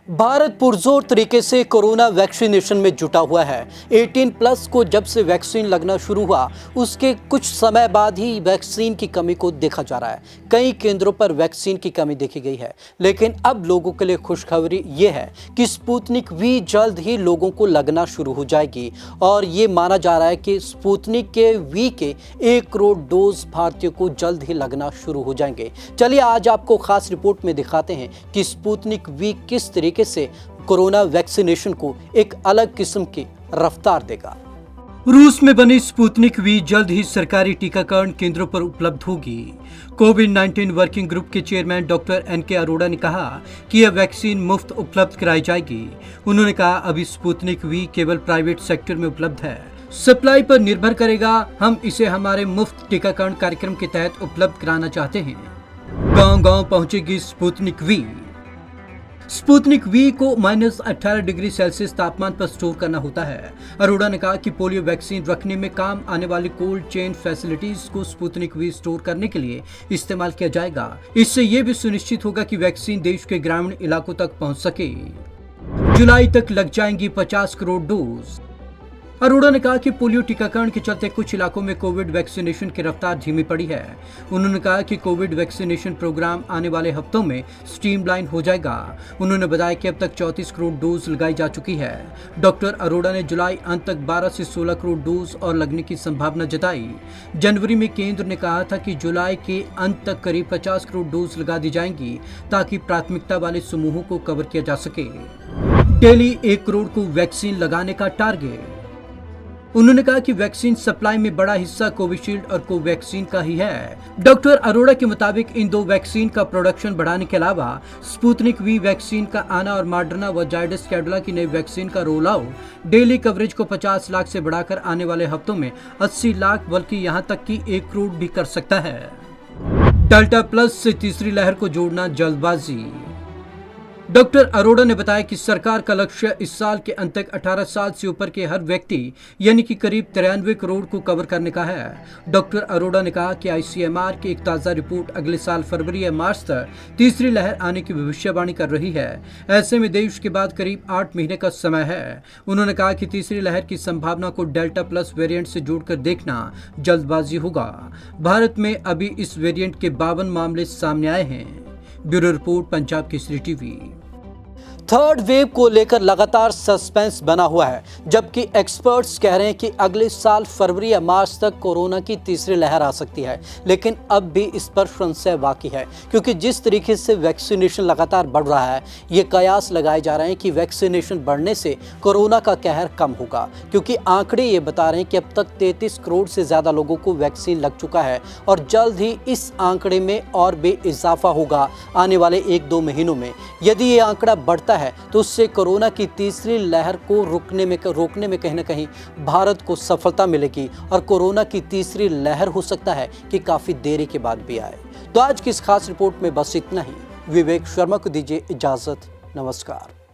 भारत पुरजोर तरीके से कोरोना वैक्सीनेशन में जुटा हुआ है। 18+ को जब से वैक्सीन लगना शुरू हुआ उसके कुछ समय बाद ही वैक्सीन की कमी को देखा जा रहा है। कई केंद्रों पर वैक्सीन की कमी देखी गई है, लेकिन अब लोगों के लिए खुशखबरी ये है कि स्पुतनिक वी जल्द ही लोगों को लगना शुरू हो जाएगी और ये माना जा रहा है कि स्पुतनिक के वी के 1 करोड़ डोज भारतीयों को जल्द ही लगना शुरू हो जाएंगे। चलिए आज आपको खास रिपोर्ट में दिखाते हैं कि स्पुतनिक वी किस तरीके से कोरोना वैक्सीनेशन को एक अलग किस्म की रफ्तार देगा। रूस में बनी स्पुतनिक वी जल्द ही सरकारी टीकाकरण केंद्रों पर उपलब्ध होगी। कोविड-19 वर्किंग ग्रुप के चेयरमैन डॉक्टर एनके अरोड़ा ने कहा कि यह वैक्सीन मुफ्त उपलब्ध कराई जाएगी। उन्होंने कहा अभी स्पुतनिक वी केवल प्राइवेट सेक्टर में उपलब्ध है, सप्लाई पर निर्भर करेगा। हम इसे हमारे मुफ्त टीकाकरण कार्यक्रम के तहत उपलब्ध कराना चाहते हैं। गांव-गांव पहुंचेगी स्पुतनिक वी। स्पुतनिक वी को -18 डिग्री सेल्सियस तापमान पर स्टोर करना होता है। अरोड़ा ने कहा कि पोलियो वैक्सीन रखने में काम आने वाली कोल्ड चेन फैसिलिटीज को स्पुतनिक वी स्टोर करने के लिए इस्तेमाल किया जाएगा। इससे ये भी सुनिश्चित होगा कि वैक्सीन देश के ग्रामीण इलाकों तक पहुंच सके। जुलाई तक लग जाएंगी 50 करोड़ डोज। अरोड़ा ने कहा कि पोलियो टीकाकरण के चलते कुछ इलाकों में कोविड वैक्सीनेशन की रफ्तार धीमी पड़ी है। उन्होंने कहा कि कोविड वैक्सीनेशन प्रोग्राम आने वाले हफ्तों में स्ट्रीमलाइन हो जाएगा। उन्होंने बताया कि अब तक 34 करोड़ डोज लगाई जा चुकी है। डॉक्टर अरोड़ा ने जुलाई अंत तक 12 से 16 करोड़ डोज और लगने की संभावना जताई। जनवरी में केंद्र ने कहा था कि जुलाई के अंत तक करीब 50 करोड़ डोज लगा दी जाएंगी ताकि प्राथमिकता वाले समूहों को कवर किया जा सके। डेली 1 करोड़ को वैक्सीन लगाने का टारगेट। उन्होंने कहा कि वैक्सीन सप्लाई में बड़ा हिस्सा कोविशील्ड और कोवैक्सीन का ही है। डॉक्टर अरोड़ा के मुताबिक इन 2 वैक्सीन का प्रोडक्शन बढ़ाने के अलावा स्पुतनिक वी वैक्सीन का आना और मॉडर्ना व जायडस कैडिला की नई वैक्सीन का रोल आउट डेली कवरेज को 50 लाख से बढ़ाकर आने वाले हफ्तों में 80 लाख बल्कि यहां तक कि 1 करोड़ भी कर सकता है। डेल्टा प्लस से तीसरी लहर को जोड़ना जल्दबाजी। डॉक्टर अरोड़ा ने बताया कि सरकार का लक्ष्य इस साल के अंत तक 18 साल से ऊपर के हर व्यक्ति यानी कि करीब 93 करोड़ को कवर करने का है। डॉक्टर अरोड़ा ने कहा कि आईसीएमआर की एक ताज़ा रिपोर्ट अगले साल फरवरी या मार्च तक तीसरी लहर आने की भविष्यवाणी कर रही है। ऐसे में देश के बाद करीब 8 महीने का समय है। उन्होंने कहा कि तीसरी लहर की संभावना को डेल्टा प्लस वेरिएंट से जोड़कर देखना जल्दबाजी होगा। भारत में अभी इस वेरिएंट के 52 मामले सामने आए हैं। Bureau report, Punjab Kesari TV. Third wave को लेकर लगातार सस्पेंस बना हुआ है, जबकि एक्सपर्ट्स कह रहे हैं कि अगले साल फरवरी या मार्च तक कोरोना की तीसरी लहर आ सकती है। लेकिन अब भी इस पर संशय बाकी है, क्योंकि जिस तरीके से वैक्सीनेशन लगातार बढ़ रहा है, ये कयास लगाए जा रहे हैं कि वैक्सीनेशन बढ़ने से कोरोना का कहर कम होगा, क्योंकि आंकड़े ये बता रहे हैं कि अब तक 33 करोड़ से ज़्यादा लोगों को वैक्सीन लग चुका है और जल्द ही इस आंकड़े में और भी इजाफा होगा आने वाले 1-2 महीनों में। यदि ये आंकड़ा बढ़ता है तो उससे कोरोना की तीसरी लहर को रोकने में कहीं ना कहीं भारत को सफलता मिलेगी और कोरोना की तीसरी लहर हो सकता है कि काफ़ी देरी के बाद भी आए। तो आज की इस खास रिपोर्ट में बस इतना ही। विवेक शर्मा को दीजिए इजाज़त। नमस्कार।